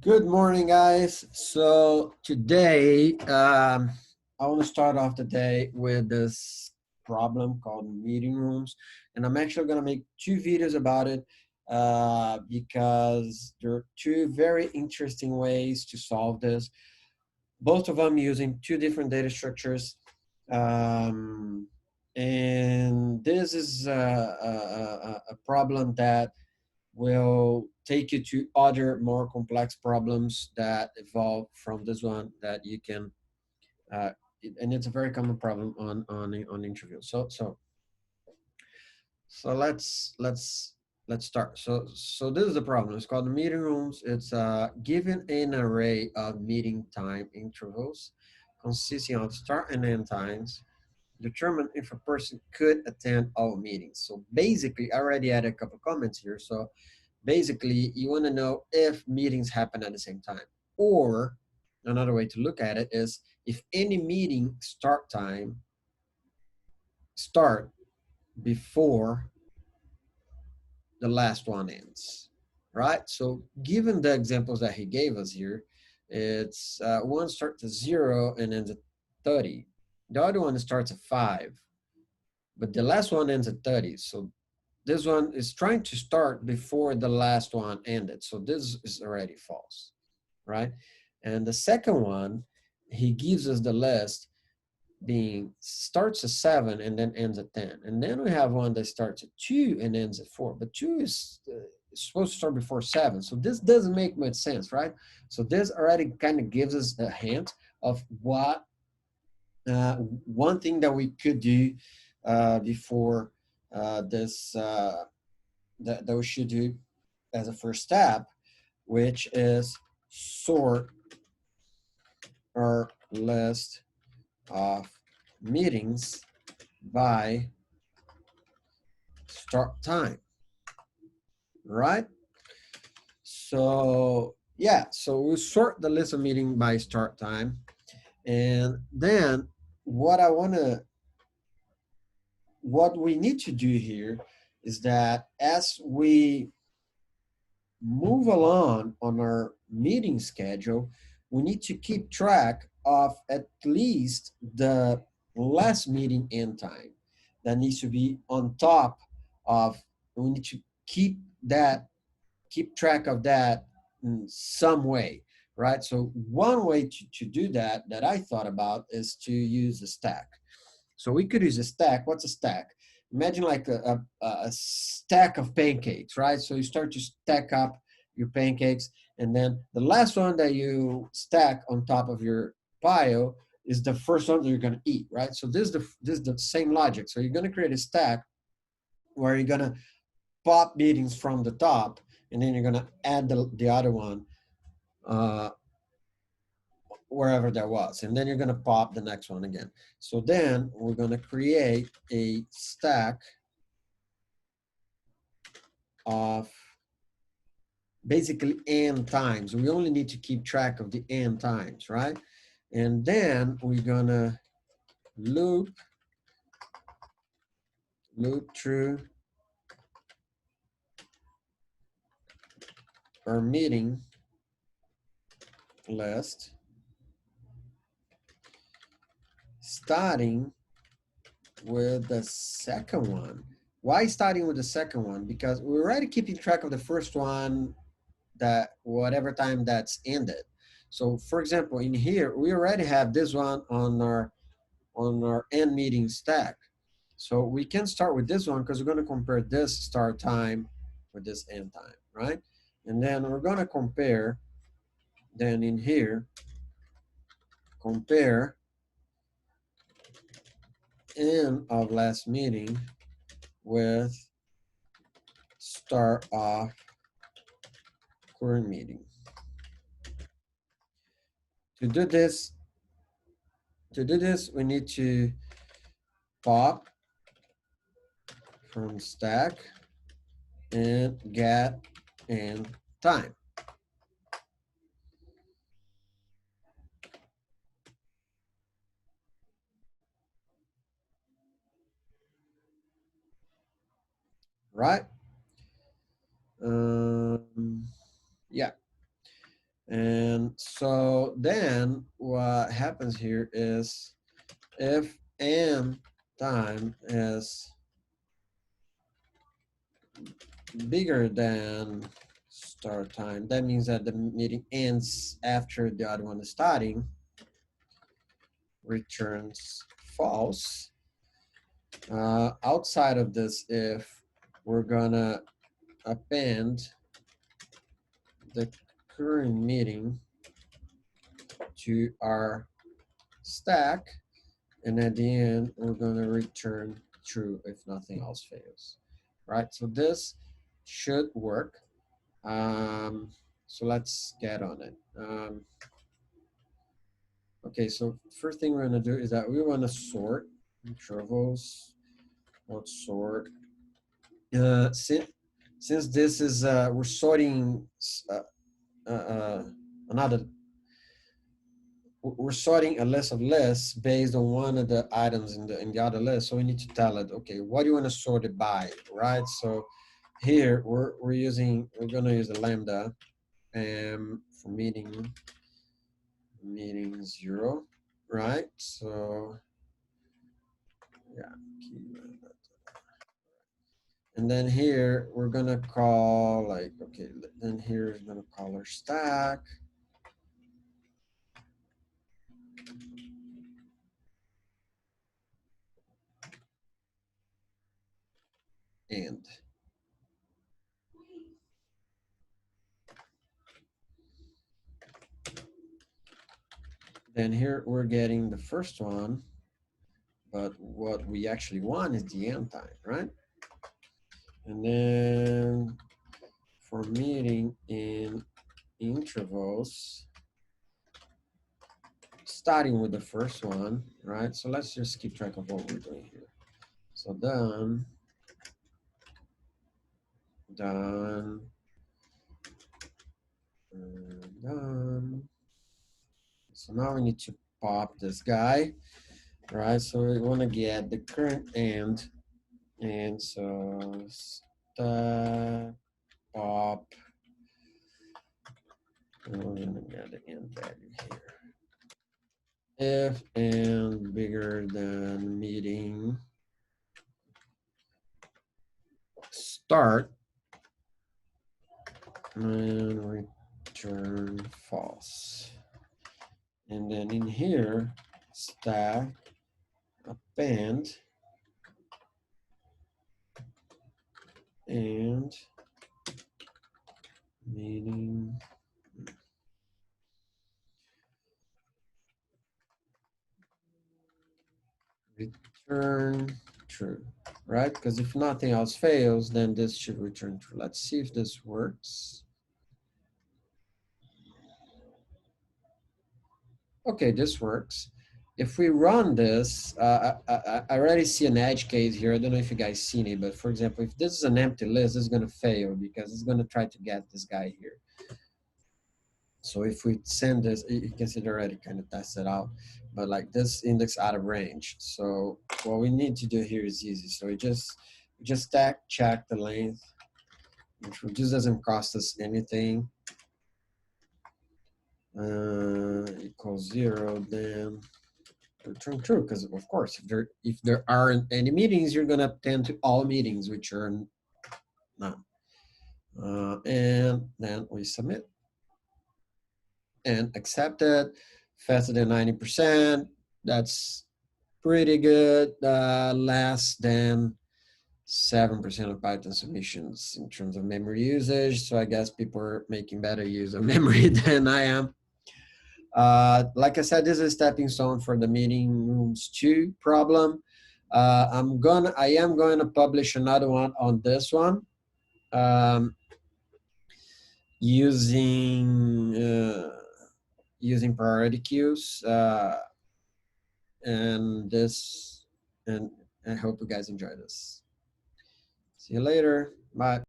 Good morning, guys. So today, I want to start off the day with this problem called meeting rooms, and I'm actually going to make two videos about it because there are two very interesting ways to solve this. Both of them using two different data structures, um, and this is a problem that will take you to other more complex problems that evolve from this one that you can and it's a very common problem on interviews. So let's start. So this is the problem. It's called the meeting rooms. It's given an array of meeting time intervals consisting of start and end times. Determine if a person could attend all meetings. So basically, I already had a couple comments here. So basically, you want to know if meetings happen at the same time. Or another way to look at it is if any meeting start before the last one ends, right? So given the examples that he gave us here, it's one starts at 0 and ends at 30. The other one starts at 5, but the last one ends at 30. So this one is trying to start before the last one ended. So this is already false, right? And the second one, he gives us the list being starts at 7 and then ends at 10. And then we have one that starts at 2 and ends at 4. But 2 is supposed to start before 7. So this doesn't make much sense, right? So this already kind of gives us a hint of what one thing that we could do before this that we should do as a first step, which is sort our list of meetings by start time, right? So yeah, so we sort the list of meeting by start time, and then what I want to what we need to do here is that as we move along on our meeting schedule, we need to keep track of at least the last meeting end time. That needs to be on top of, we need to keep track of that in some way, right? So one way to do that I thought about is to use a stack. So we could use a stack. What's a stack? Imagine like a stack of pancakes, right? So you start to stack up your pancakes, and then the last one that you stack on top of your pile is the first one that you're going to eat, right? So this is the same logic. So you're going to create a stack where you're going to pop meetings from the top, and then you're going to add the other one uh, wherever that was, and then you're going to pop the next one again. So then we're going to create a stack of basically n times. We only need to keep track of the n times, right? And then we're going to loop through our meeting list, starting with the second one. Why starting with the second one? Because we're already keeping track of the first one, that whatever time that's ended. So for example, in here, we already have this one on our end meeting stack. So we can start with this one because we're going to compare this start time with this end time, right? And then we're going to compare, then in here, compare end of last meeting with start of current meeting. To do this, we need to pop from stack and get and time. Right? Yeah. And so then what happens here is if end time is bigger than start time, that means that the meeting ends after the other one is starting, returns false. Outside of this, if we're gonna append the current meeting to our stack, and at the end, we're gonna return true if nothing else fails, right? So this should work. So let's get on it. Okay, so first thing we're gonna do is that we wanna sort intervals, not sort. Since this is, we're sorting another, we're sorting a list of lists based on one of the items in the other list. So we need to tell it, okay, what do you want to sort it by, right? So here we're gonna use the lambda for meeting 0, right? So yeah, and then here we're gonna call like, okay, then here we're gonna call our stack. And then here we're getting the first one, but what we actually want is the end time, right? And then for meeting in intervals, starting with the first one, right? So let's just keep track of what we're doing here. So done, done, done. So now we need to pop this guy, right? So we want to get the current end, and so stack pop, and we're gonna get the end value here. If and bigger than meeting start and return false. And then in here, stack append and meaning return true, right? Because if nothing else fails, then this should return true. Let's see if this works. Okay, this works. If we run this, I already see an edge case here. I don't know if you guys seen it, but for example, if this is an empty list, it's gonna fail because it's gonna try to get this guy here. So if we send this, you can see it already kind of test it out, but like this index out of range. So what we need to do here is easy. So we just stack check the length, which just doesn't cost us anything. Equals 0, then return true, because of course if there aren't any meetings, you're gonna append to all meetings, which are none. And then we submit and accept it. Faster than 90%. That's pretty good. Less than 7% of Python submissions in terms of memory usage. So I guess people are making better use of memory than I am. Like I said, this is a stepping stone for the meeting rooms 2 problem. I am going to publish another one on this one, using priority queues, and I hope you guys enjoy this. See you later. Bye.